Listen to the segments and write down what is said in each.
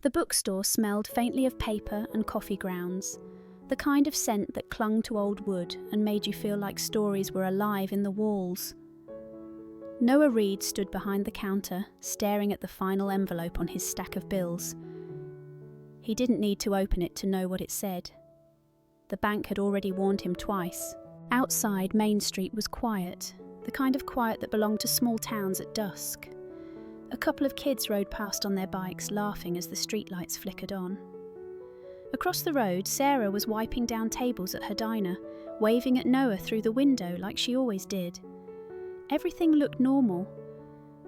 The bookstore smelled faintly of paper and coffee grounds, the kind of scent that clung to old wood and made you feel like stories were alive in the walls. Noah Reed stood behind the counter, staring at the final envelope on his stack of bills. He didn't need to open it to know what it said. The bank had already warned him twice. Outside, Main Street was quiet, the kind of quiet that belonged to small towns at dusk. A couple of kids rode past on their bikes, laughing as the streetlights flickered on. Across the road, Sarah was wiping down tables at her diner, waving at Noah through the window like she always did. Everything looked normal,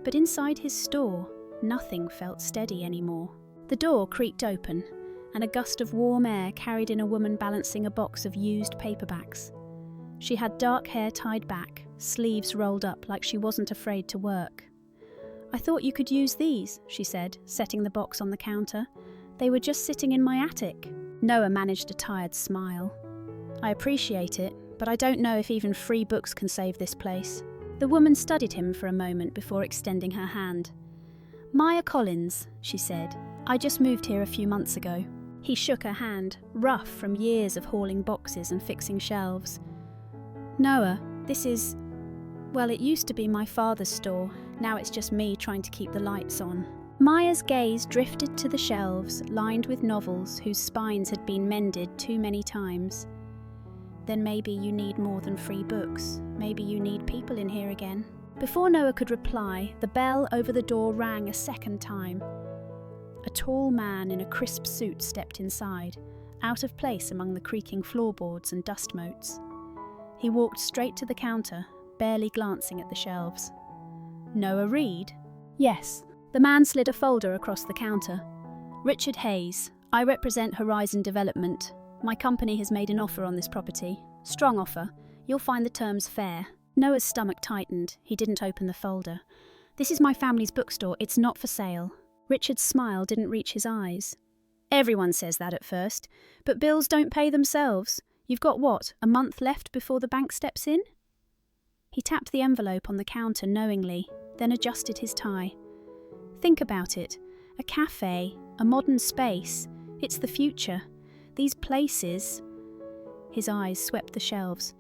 but inside his store, nothing felt steady anymore. The door creaked open, and a gust of warm air carried in a woman balancing a box of used paperbacks. She had dark hair tied back, sleeves rolled up like she wasn't afraid to work. "I thought you could use these," she said, setting the box on the counter. "They were just sitting in my attic." Noah managed a tired smile. "I appreciate it, but I don't know if even free books can save this place." The woman studied him for a moment before extending her hand. "Maya Collins," she said. "I just moved here a few months ago." He shook her hand, rough from years of hauling boxes and fixing shelves. "Noah, this is... well, it used to be my father's store. Now it's just me trying to keep the lights on." Maya's gaze drifted to the shelves, lined with novels whose spines had been mended too many times. "Then maybe you need more than free books. Maybe you need people in here again." Before Noah could reply, the bell over the door rang a second time. A tall man in a crisp suit stepped inside, out of place among the creaking floorboards and dust motes. He walked straight to the counter, barely glancing at the shelves. "Noah Reed?" "Yes." The man slid a folder across the counter. "Richard Hayes. I represent Horizon Development. My company has made an offer on this property. Strong offer. You'll find the terms fair." Noah's stomach tightened. He didn't open the folder. "This is my family's bookstore. It's not for sale." Richard's smile didn't reach his eyes. "Everyone says that at first, but bills don't pay themselves. You've got what, a month left before the bank steps in?" He tapped the envelope on the counter knowingly, then adjusted his tie. "Think about it. A cafe, a modern space. It's the future. These places..." His eyes swept the shelves.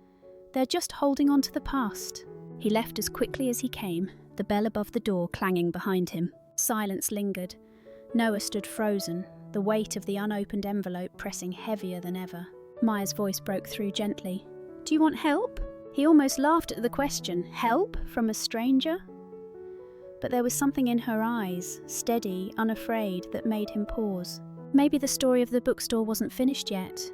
"They're just holding on to the past." He left as quickly as he came, the bell above the door clanging behind him. Silence lingered. Noah stood frozen, the weight of the unopened envelope pressing heavier than ever. Maya's voice broke through gently. "Do you want help?" He almost laughed at the question. Help from a stranger? But there was something in her eyes, steady, unafraid, that made him pause. Maybe the story of the bookstore wasn't finished yet.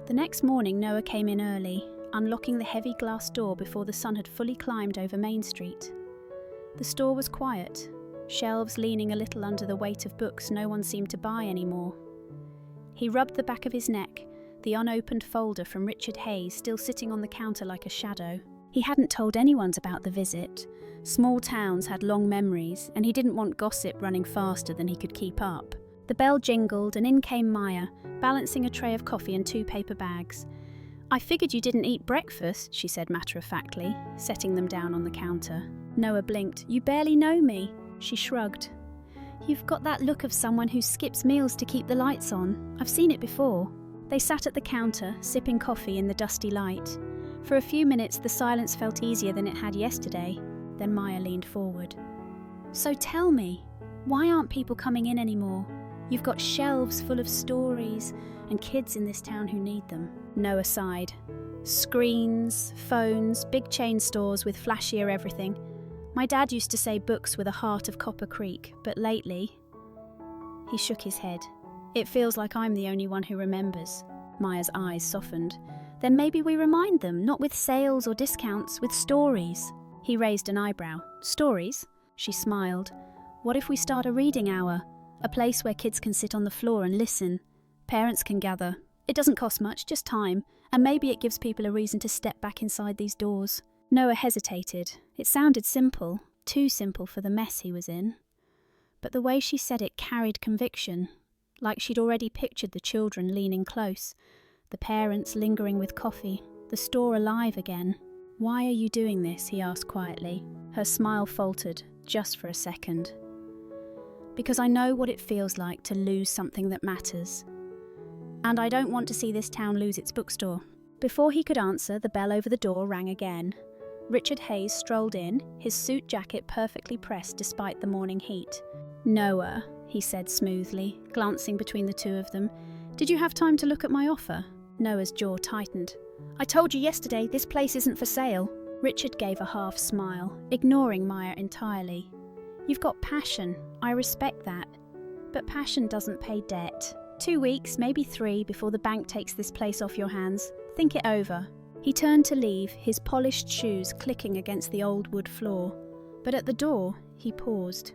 The next morning, Noah came in early, unlocking the heavy glass door before the sun had fully climbed over Main Street. The store was quiet, shelves leaning a little under the weight of books no one seemed to buy anymore. He rubbed the back of his neck, the unopened folder from Richard Hayes still sitting on the counter like a shadow. He hadn't told anyone about the visit. Small towns had long memories, and he didn't want gossip running faster than he could keep up. The bell jingled, and in came Maya, balancing a tray of coffee and 2 paper bags. "I figured you didn't eat breakfast," she said matter-of-factly, setting them down on the counter. Noah blinked. "You barely know me." She shrugged. "You've got that look of someone who skips meals to keep the lights on. I've seen it before." They sat at the counter, sipping coffee in the dusty light. For a few minutes the silence felt easier than it had yesterday. Then Maya leaned forward. "So tell me, why aren't people coming in anymore? You've got shelves full of stories, and kids in this town who need them." Noah sighed. "Screens, phones, big chain stores with flashier everything. My dad used to say books were the heart of Copper Creek, but lately..." He shook his head. "It feels like I'm the only one who remembers." Maya's eyes softened. "Then maybe we remind them, not with sales or discounts, with stories." He raised an eyebrow. "Stories?" She smiled. "What if we start a reading hour? A place where kids can sit on the floor and listen. Parents can gather. It doesn't cost much, just time, and maybe it gives people a reason to step back inside these doors." Noah hesitated. It sounded simple, too simple for the mess he was in. But the way she said it carried conviction, like she'd already pictured the children leaning close, the parents lingering with coffee, the store alive again. "Why are you doing this?" he asked quietly. Her smile faltered, just for a second. because I know what it feels like to lose something that matters. And I don't want to see this town lose its bookstore." Before he could answer, the bell over the door rang again. Richard Hayes strolled in, his suit jacket perfectly pressed despite the morning heat. "Noah," he said smoothly, glancing between the two of them, "did you have time to look at my offer?" Noah's jaw tightened. "I told you yesterday, this place isn't for sale." Richard gave a half smile, ignoring Maya entirely. "You've got passion, I respect that. But passion doesn't pay debt. 2 weeks, maybe 3, before the bank takes this place off your hands. Think it over." He turned to leave, his polished shoes clicking against the old wood floor. But at the door, he paused.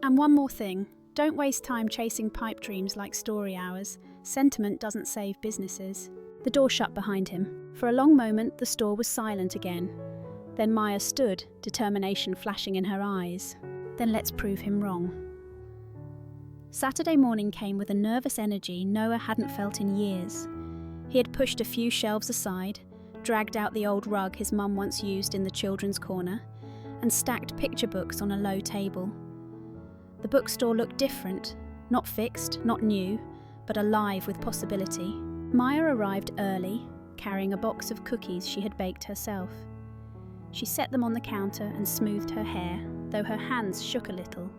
"And one more thing. Don't waste time chasing pipe dreams like story hours. Sentiment doesn't save businesses." The door shut behind him. For a long moment, the store was silent again. Then Maya stood, determination flashing in her eyes. "Then let's prove him wrong." Saturday morning came with a nervous energy Noah hadn't felt in years. He had pushed a few shelves aside, dragged out the old rug his mum once used in the children's corner, and stacked picture books on a low table. The bookstore looked different, not fixed, not new, but alive with possibility. Maya arrived early, carrying a box of cookies she had baked herself. She set them on the counter and smoothed her hair, though her hands shook a little.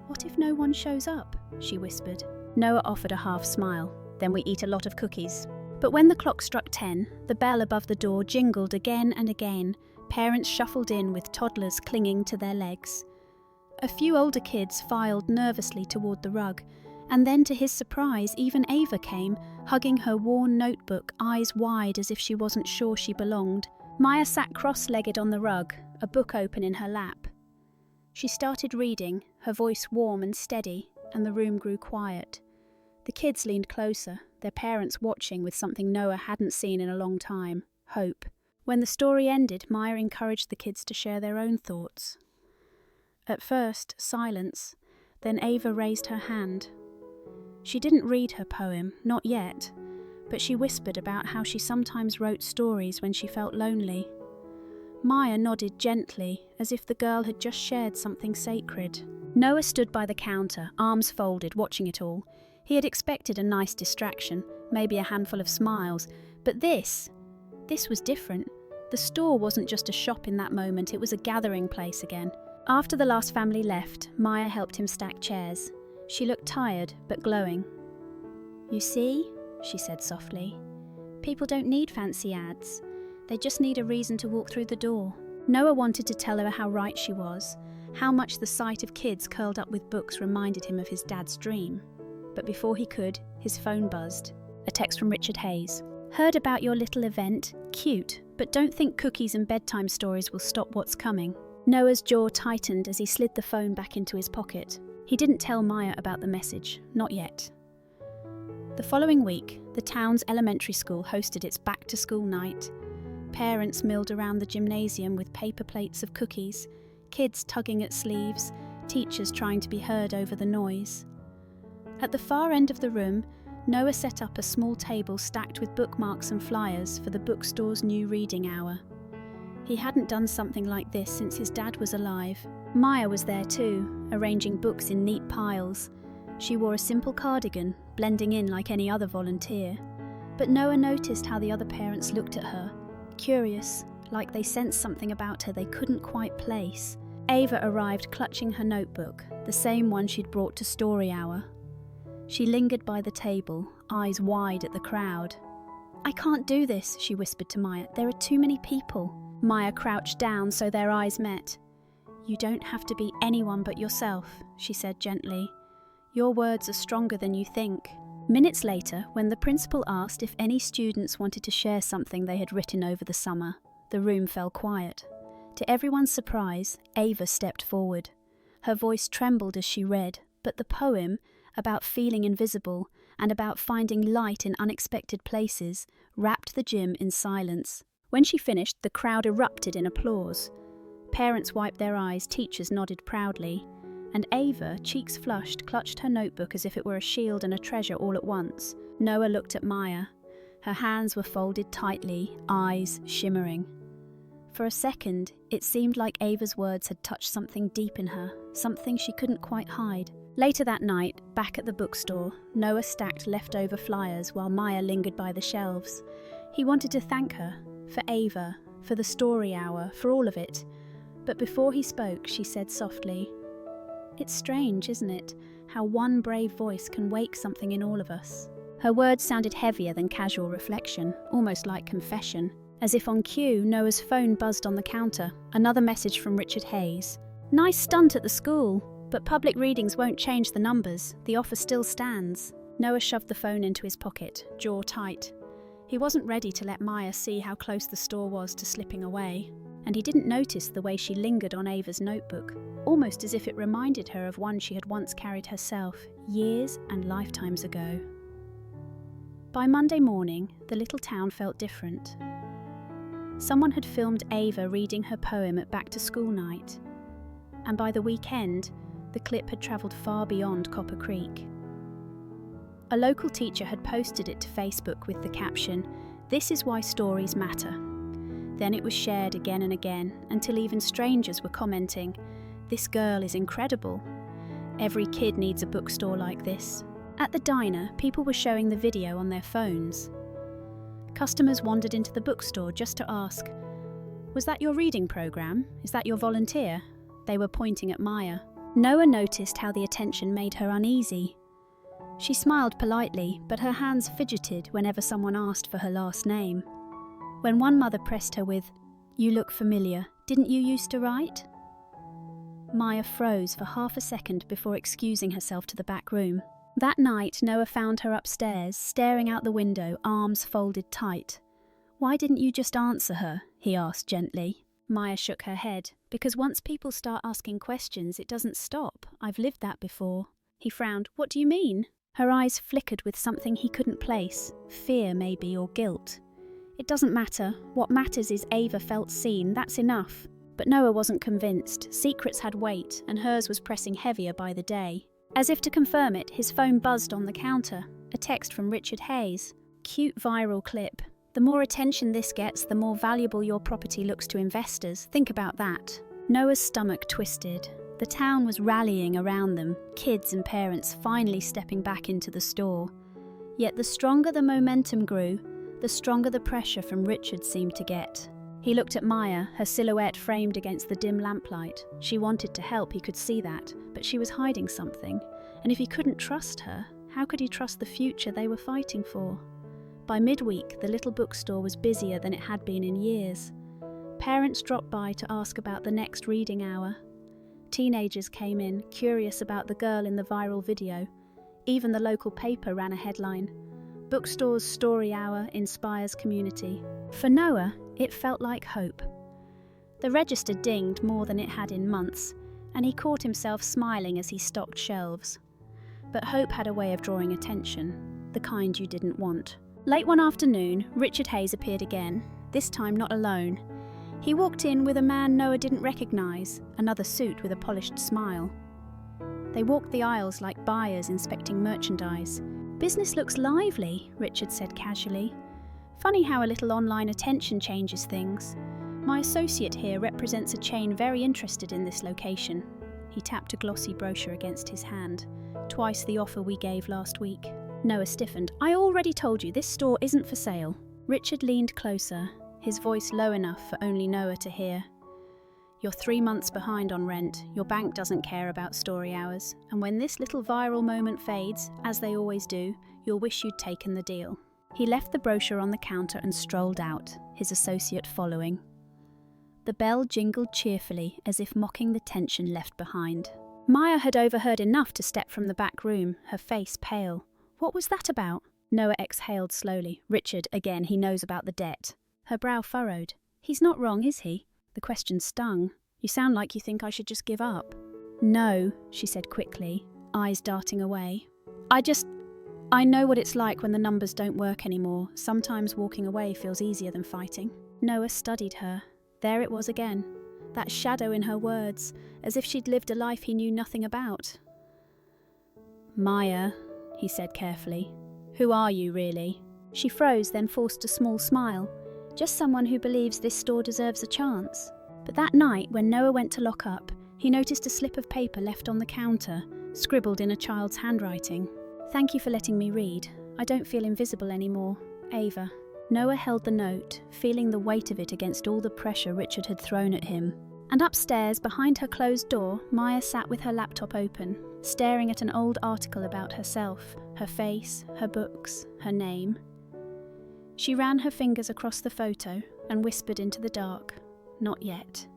"What if no one shows up?" she whispered. Noah offered a half smile. "Then we eat a lot of cookies." But when the clock struck 10, the bell above the door jingled again and again. Parents shuffled in with toddlers clinging to their legs. A few older kids filed nervously toward the rug, and then to his surprise, even Ava came, hugging her worn notebook, eyes wide as if she wasn't sure she belonged. Maya sat cross-legged on the rug, a book open in her lap. She started reading, her voice warm and steady, and the room grew quiet. The kids leaned closer, their parents watching with something Noah hadn't seen in a long time: hope. When the story ended, Maya encouraged the kids to share their own thoughts. At first, silence, then Ava raised her hand. She didn't read her poem, not yet, but she whispered about how she sometimes wrote stories when she felt lonely. Maya nodded gently, as if the girl had just shared something sacred. Noah stood by the counter, arms folded, watching it all. He had expected a nice distraction, maybe a handful of smiles, but this was different. The store wasn't just a shop in that moment, it was a gathering place again. After the last family left, Maya helped him stack chairs. She looked tired, but glowing. "You see," she said softly, "people don't need fancy ads. They just need a reason to walk through the door." Noah wanted to tell her how right she was, how much the sight of kids curled up with books reminded him of his dad's dream. But before he could, his phone buzzed. A text from Richard Hayes. "Heard about your little event. Cute, but don't think cookies and bedtime stories will stop what's coming." Noah's jaw tightened as he slid the phone back into his pocket. He didn't tell Maya about the message, not yet. The following week, the town's elementary school hosted its back-to-school night. Parents milled around the gymnasium with paper plates of cookies, kids tugging at sleeves, teachers trying to be heard over the noise. At the far end of the room, Noah set up a small table stacked with bookmarks and flyers for the bookstore's new reading hour. He hadn't done something like this since his dad was alive. Maya was there too, arranging books in neat piles. She wore a simple cardigan, blending in like any other volunteer. But Noah noticed how the other parents looked at her, curious, like they sensed something about her they couldn't quite place. Ava arrived clutching her notebook, the same one she'd brought to story hour. She lingered by the table, eyes wide at the crowd. "I can't do this," she whispered to Maya. "There are too many people." Maya crouched down so their eyes met. "You don't have to be anyone but yourself," she said gently. "Your words are stronger than you think." Minutes later, when the principal asked if any students wanted to share something they had written over the summer, the room fell quiet. To everyone's surprise, Ava stepped forward. Her voice trembled as she read, but the poem, about feeling invisible and about finding light in unexpected places, wrapped the gym in silence. When she finished, the crowd erupted in applause. Parents wiped their eyes, teachers nodded proudly, and Ava, cheeks flushed, clutched her notebook as if it were a shield and a treasure all at once. Noah looked at Maya. Her hands were folded tightly, eyes shimmering. For a second, it seemed like Ava's words had touched something deep in her, something she couldn't quite hide. Later that night, back at the bookstore, Noah stacked leftover flyers while Maya lingered by the shelves. He wanted to thank her, for Ava, for the story hour, for all of it. But before he spoke, she said softly, "It's strange, isn't it, how one brave voice can wake something in all of us." Her words sounded heavier than casual reflection, almost like confession. As if on cue, Noah's phone buzzed on the counter. Another message from Richard Hayes. "Nice stunt at the school, but public readings won't change the numbers. The offer still stands." Noah shoved the phone into his pocket, jaw tight. He wasn't ready to let Maya see how close the store was to slipping away. And he didn't notice the way she lingered on Ava's notebook, almost as if it reminded her of one she had once carried herself, years and lifetimes ago. By Monday morning, the little town felt different. Someone had filmed Ava reading her poem at back-to-school night, and by the weekend, the clip had travelled far beyond Copper Creek. A local teacher had posted it to Facebook with the caption, "This is why stories matter." Then it was shared again and again, until even strangers were commenting, "This girl is incredible. Every kid needs a bookstore like this." At the diner, people were showing the video on their phones. Customers wandered into the bookstore just to ask, "Was that your reading program? Is that your volunteer?" They were pointing at Maya. Noah noticed how the attention made her uneasy. She smiled politely, but her hands fidgeted whenever someone asked for her last name. When one mother pressed her with, "You look familiar, didn't you used to write?" Maya froze for half a second before excusing herself to the back room. That night, Noah found her upstairs, staring out the window, arms folded tight. "Why didn't you just answer her?" he asked gently. Maya shook her head. "Because once people start asking questions, it doesn't stop. I've lived that before." He frowned. "What do you mean?" Her eyes flickered with something he couldn't place. Fear, maybe, or guilt. "It doesn't matter. What matters is Ava felt seen. That's enough." But Noah wasn't convinced. Secrets had weight, and hers was pressing heavier by the day. As if to confirm it, his phone buzzed on the counter. A text from Richard Hayes. "Cute viral clip. The more attention this gets, the more valuable your property looks to investors. Think about that." Noah's stomach twisted. The town was rallying around them, kids and parents finally stepping back into the store. Yet the stronger the momentum grew, the stronger the pressure from Richard seemed to get. He looked at Maya, her silhouette framed against the dim lamplight. She wanted to help, he could see that, but she was hiding something. And if he couldn't trust her, how could he trust the future they were fighting for? By midweek, the little bookstore was busier than it had been in years. Parents dropped by to ask about the next reading hour. Teenagers came in, curious about the girl in the viral video. Even the local paper ran a headline, "Bookstore's Story Hour Inspires Community." For Noah, it felt like hope. The register dinged more than it had in months, and he caught himself smiling as he stocked shelves. But hope had a way of drawing attention, the kind you didn't want. Late one afternoon, Richard Hayes appeared again, this time not alone. He walked in with a man Noah didn't recognise, another suit with a polished smile. They walked the aisles like buyers inspecting merchandise. "Business looks lively," Richard said casually. "Funny how a little online attention changes things. My associate here represents a chain very interested in this location." He tapped a glossy brochure against his hand. "Twice the offer we gave last week." Noah stiffened. "I already told you this store isn't for sale." Richard leaned closer, his voice low enough for only Noah to hear. "You're 3 months behind on rent, your bank doesn't care about story hours, and when this little viral moment fades, as they always do, you'll wish you'd taken the deal." He left the brochure on the counter and strolled out, his associate following. The bell jingled cheerfully, as if mocking the tension left behind. Maya had overheard enough to step from the back room, her face pale. "What was that about?" Noah exhaled slowly. "Richard, again, he knows about the debt." Her brow furrowed. "He's not wrong, is he?" The question stung. "You sound like you think I should just give up." "No," she said quickly, eyes darting away. I know what it's like when the numbers don't work anymore. Sometimes walking away feels easier than fighting." Noah studied her. There it was again, that shadow in her words, as if she'd lived a life he knew nothing about. "Maya," he said carefully, "who are you really?" She froze, then forced a small smile. "Just someone who believes this store deserves a chance." But that night, when Noah went to lock up, he noticed a slip of paper left on the counter, scribbled in a child's handwriting. "Thank you for letting me read. I don't feel invisible anymore. Ava." Noah held the note, feeling the weight of it against all the pressure Richard had thrown at him. And upstairs, behind her closed door, Maya sat with her laptop open, staring at an old article about herself, her face, her books, her name. She ran her fingers across the photo and whispered into the dark, "Not yet."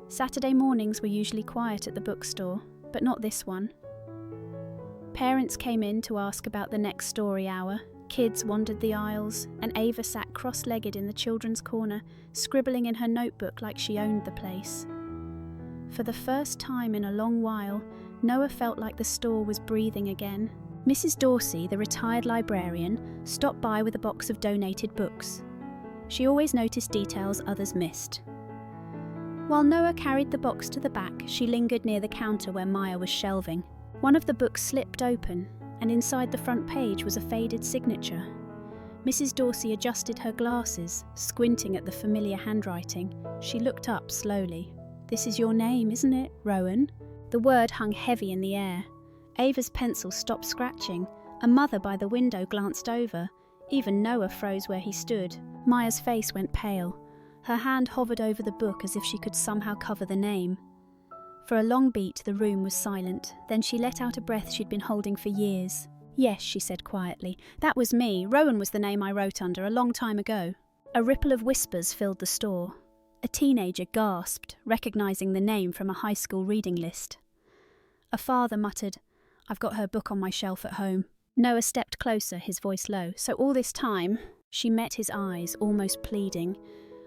Saturday mornings were usually quiet at the bookstore, but not this one. Parents came in to ask about the next story hour, kids wandered the aisles, and Ava sat cross-legged in the children's corner, scribbling in her notebook like she owned the place. For the first time in a long while, Noah felt like the store was breathing again. Mrs. Dorsey, the retired librarian, stopped by with a box of donated books. She always noticed details others missed. While Noah carried the box to the back, she lingered near the counter where Maya was shelving. One of the books slipped open, and inside the front page was a faded signature. Mrs. Dorsey adjusted her glasses, squinting at the familiar handwriting. She looked up slowly. "This is your name, isn't it, Rowan?" The word hung heavy in the air. Ava's pencil stopped scratching. A mother by the window glanced over. Even Noah froze where he stood. Maya's face went pale. Her hand hovered over the book as if she could somehow cover the name. For a long beat, the room was silent. Then she let out a breath she'd been holding for years. "Yes," she said quietly. "That was me. Rowan was the name I wrote under a long time ago." A ripple of whispers filled the store. A teenager gasped, recognizing the name from a high school reading list. A father muttered, "I've got her book on my shelf at home." Noah stepped closer, his voice low. "So all this time..." She met his eyes, almost pleading.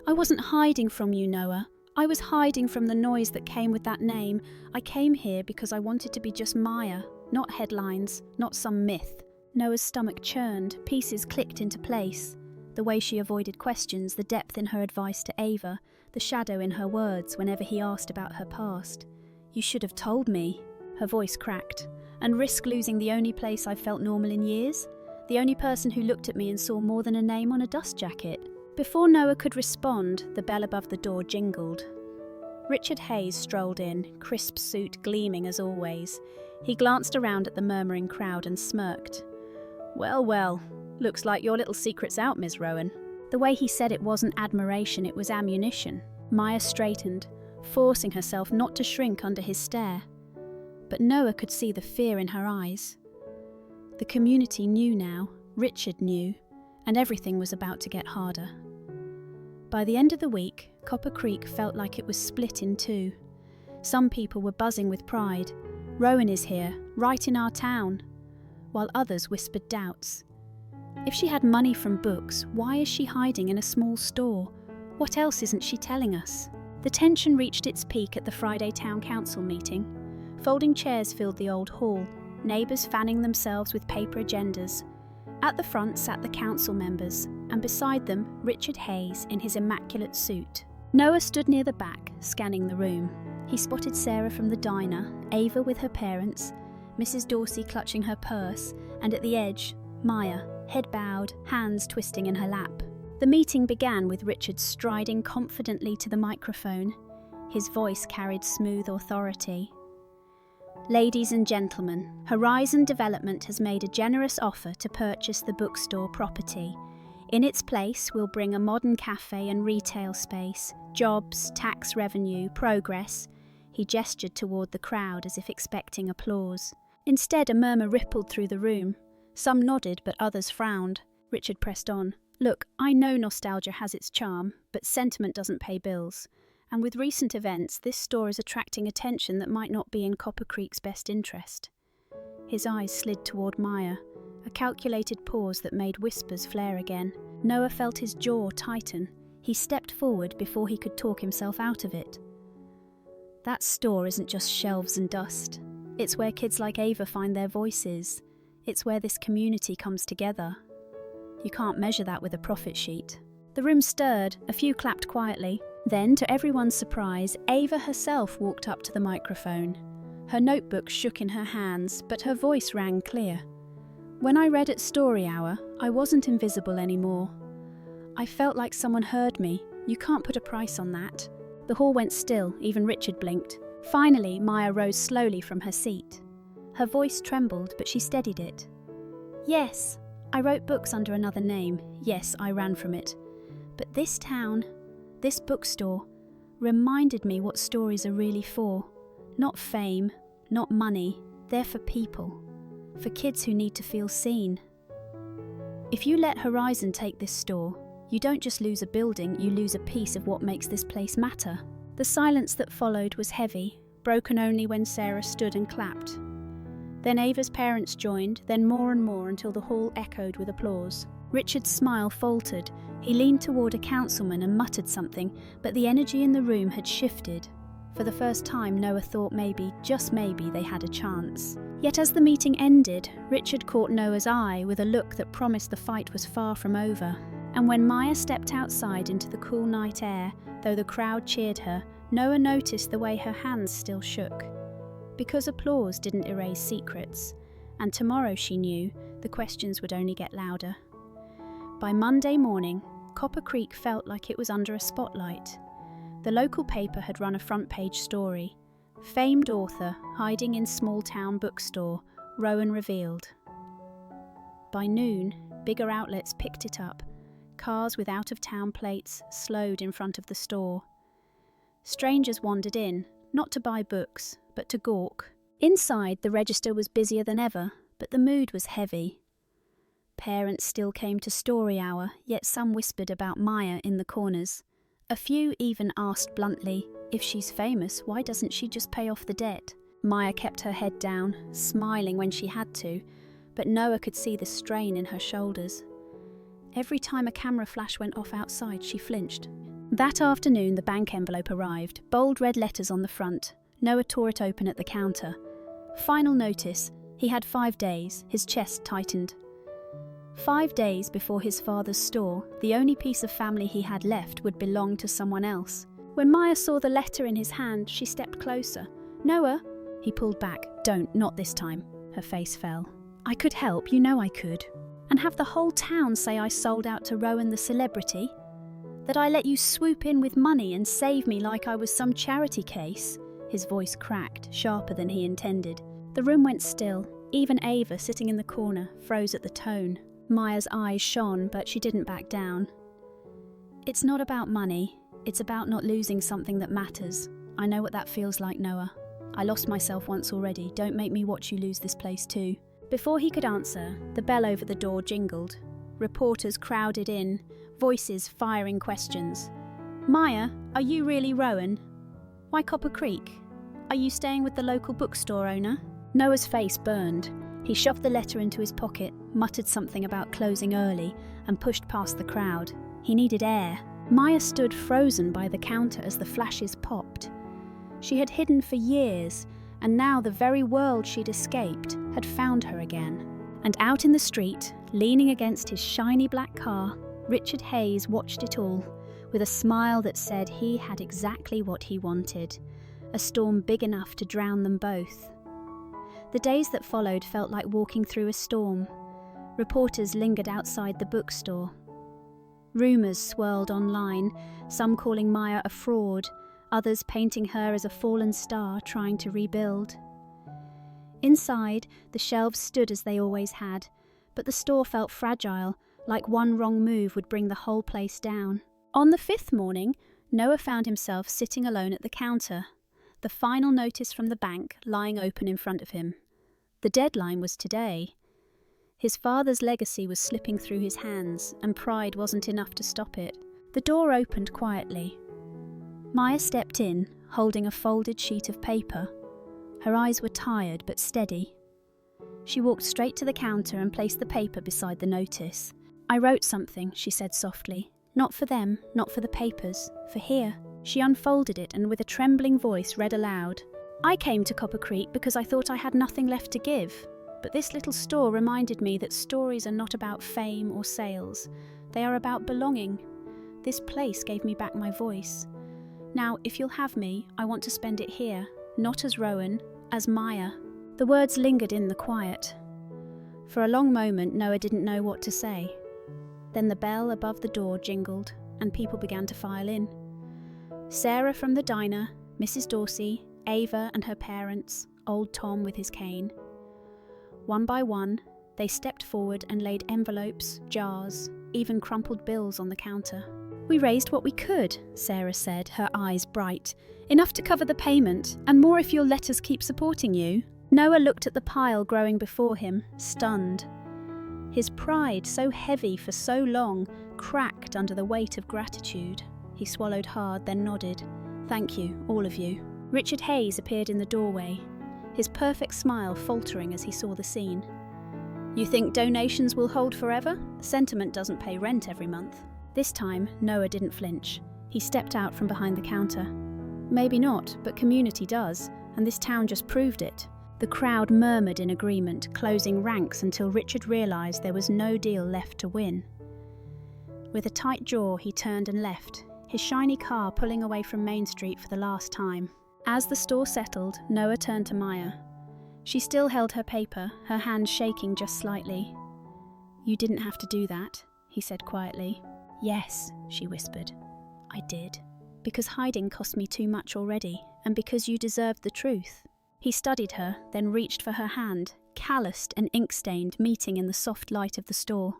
"I wasn't hiding from you, Noah. I was hiding from the noise that came with that name. I came here because I wanted to be just Maya, not headlines, not some myth." Noah's stomach churned, pieces clicked into place. The way she avoided questions, the depth in her advice to Ava, the shadow in her words whenever he asked about her past. "You should have told me." Her voice cracked. "And risk losing the only place I've felt normal in years? The only person who looked at me and saw more than a name on a dust jacket?" Before Noah could respond, the bell above the door jingled. Richard Hayes strolled in, crisp suit gleaming as always. He glanced around at the murmuring crowd and smirked. "Well, well, looks like your little secret's out, Miss Rowan." The way he said it wasn't admiration, it was ammunition. Maya straightened, forcing herself not to shrink under his stare. But Noah could see the fear in her eyes. The community knew now, Richard knew, and everything was about to get harder. By the end of the week, Copper Creek felt like it was split in two. Some people were buzzing with pride. "Rowan is here, right in our town," while others whispered doubts. If she had money from books, why is she hiding in a small store? What else isn't she telling us? The tension reached its peak at the Friday Town Council meeting. Folding chairs filled the old hall, neighbours fanning themselves with paper agendas. At the front sat the council members, and beside them, Richard Hayes in his immaculate suit. Noah stood near the back, scanning the room. He spotted Sarah from the diner, Ava with her parents, Mrs. Dorsey clutching her purse, and at the edge, Maya, head bowed, hands twisting in her lap. The meeting began with Richard striding confidently to the microphone. His voice carried smooth authority. "Ladies and gentlemen, Horizon Development has made a generous offer to purchase the bookstore property. In its place, we'll bring a modern cafe and retail space, jobs, tax revenue, progress." He gestured toward the crowd as if expecting applause. Instead, a murmur rippled through the room. Some nodded, but others frowned. Richard pressed on. "Look, I know nostalgia has its charm, but sentiment doesn't pay bills. And with recent events, this store is attracting attention that might not be in Copper Creek's best interest." His eyes slid toward Maya, a calculated pause that made whispers flare again. Noah felt his jaw tighten. He stepped forward before he could talk himself out of it. "That store isn't just shelves and dust. It's where kids like Ava find their voices. It's where this community comes together. You can't measure that with a profit sheet." The room stirred, a few clapped quietly. Then, to everyone's surprise, Ava herself walked up to the microphone. Her notebook shook in her hands, but her voice rang clear. "When I read at Story Hour, I wasn't invisible anymore. I felt like someone heard me. You can't put a price on that." The hall went still, even Richard blinked. Finally, Maya rose slowly from her seat. Her voice trembled, but she steadied it. Yes, I wrote books under another name. Yes, I ran from it. But this town, this bookstore, reminded me what stories are really for. Not fame, not money. They're for people. For kids who need to feel seen. If you let Horizon take this store, you don't just lose a building, you lose a piece of what makes this place matter. The silence that followed was heavy, broken only when Sarah stood and clapped. Then Ava's parents joined, then more and more until the hall echoed with applause. Richard's smile faltered. He leaned toward a councilman and muttered something, but the energy in the room had shifted. For the first time, Noah thought maybe, just maybe, they had a chance. Yet as the meeting ended, Richard caught Noah's eye with a look that promised the fight was far from over. And when Maya stepped outside into the cool night air, though the crowd cheered her, Noah noticed the way her hands still shook. Because applause didn't erase secrets, and tomorrow, she knew, the questions would only get louder. By Monday morning, Copper Creek felt like it was under a spotlight. The local paper had run a front-page story. Famed author hiding in small-town bookstore, Rowan revealed. By noon, bigger outlets picked it up. Cars with out-of-town plates slowed in front of the store. Strangers wandered in, not to buy books, but to gawk. Inside, the register was busier than ever, but the mood was heavy. Parents still came to story hour, yet some whispered about Maya in the corners. A few even asked bluntly, if she's famous, why doesn't she just pay off the debt? Maya kept her head down, smiling when she had to, but Noah could see the strain in her shoulders. Every time a camera flash went off outside, she flinched. That afternoon, the bank envelope arrived, bold red letters on the front. Noah tore it open at the counter. Final notice. He had 5 days. His chest tightened. 5 days before his father's store, the only piece of family he had left would belong to someone else. When Maya saw the letter in his hand, she stepped closer. Noah! He pulled back. Don't, not this time. Her face fell. I could help, you know I could. And have the whole town say I sold out to Rowan the celebrity? That I let you swoop in with money and save me like I was some charity case? His voice cracked, sharper than he intended. The room went still. Even Ava, sitting in the corner, froze at the tone. Maya's eyes shone, but she didn't back down. It's not about money. It's about not losing something that matters. I know what that feels like, Noah. I lost myself once already. Don't make me watch you lose this place too. Before he could answer, the bell over the door jingled. Reporters crowded in, voices firing questions. Maya, are you really Rowan? Why Copper Creek? Are you staying with the local bookstore owner? Noah's face burned. He shoved the letter into his pocket, muttered something about closing early, and pushed past the crowd. He needed air. Maya stood frozen by the counter as the flashes popped. She had hidden for years, and now the very world she'd escaped had found her again. And out in the street, leaning against his shiny black car, Richard Hayes watched it all, with a smile that said he had exactly what he wanted, a storm big enough to drown them both. The days that followed felt like walking through a storm. Reporters lingered outside the bookstore. Rumours swirled online, some calling Maya a fraud, others painting her as a fallen star trying to rebuild. Inside, the shelves stood as they always had, but the store felt fragile, like one wrong move would bring the whole place down. On the 5th morning, Noah found himself sitting alone at the counter, the final notice from the bank lying open in front of him. The deadline was today. His father's legacy was slipping through his hands, and pride wasn't enough to stop it. The door opened quietly. Maya stepped in, holding a folded sheet of paper. Her eyes were tired but steady. She walked straight to the counter and placed the paper beside the notice. I wrote something, she said softly. Not for them, not for the papers, for here. She unfolded it and with a trembling voice read aloud. I came to Copper Creek because I thought I had nothing left to give. But this little store reminded me that stories are not about fame or sales. They are about belonging. This place gave me back my voice. Now, if you'll have me, I want to spend it here, not as Rowan, as Maya. The words lingered in the quiet. For a long moment, Noah didn't know what to say. Then the bell above the door jingled, and people began to file in. Sarah from the diner, Mrs. Dorsey, Ava and her parents, old Tom with his cane. One by one, they stepped forward and laid envelopes, jars, even crumpled bills on the counter. "We raised what we could," Sarah said, her eyes bright. "Enough to cover the payment, and more if you'll let us keep supporting you." Noah looked at the pile growing before him, stunned. His pride, so heavy for so long, cracked under the weight of gratitude. He swallowed hard, then nodded. "Thank you, all of you." Richard Hayes appeared in the doorway, his perfect smile faltering as he saw the scene. "You think donations will hold forever? Sentiment doesn't pay rent every month." This time, Noah didn't flinch. He stepped out from behind the counter. "Maybe not, but community does, and this town just proved it." The crowd murmured in agreement, closing ranks until Richard realised there was no deal left to win. With a tight jaw, he turned and left, his shiny car pulling away from Main Street for the last time. As the store settled, Noah turned to Maya. She still held her paper, her hand shaking just slightly. "You didn't have to do that," he said quietly. "Yes," she whispered. "I did. Because hiding cost me too much already, and because you deserved the truth." He studied her, then reached for her hand, calloused and ink-stained, meeting in the soft light of the store.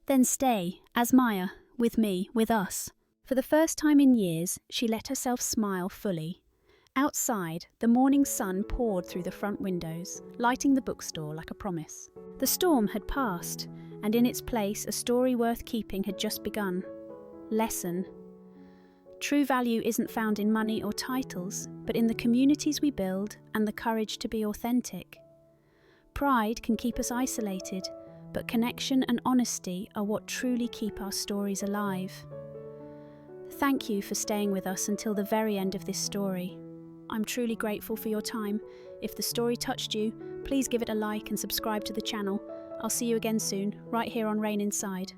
"Then stay, as Maya, with me, with us." For the first time in years, she let herself smile fully. Outside, the morning sun poured through the front windows, lighting the bookstore like a promise. The storm had passed, and in its place a story worth keeping had just begun. Lesson. True value isn't found in money or titles, but in the communities we build and the courage to be authentic. Pride can keep us isolated, but connection and honesty are what truly keep our stories alive. Thank you for staying with us until the very end of this story. I'm truly grateful for your time. If the story touched you, please give it a like and subscribe to the channel. I'll see you again soon, right here on Rain Inside.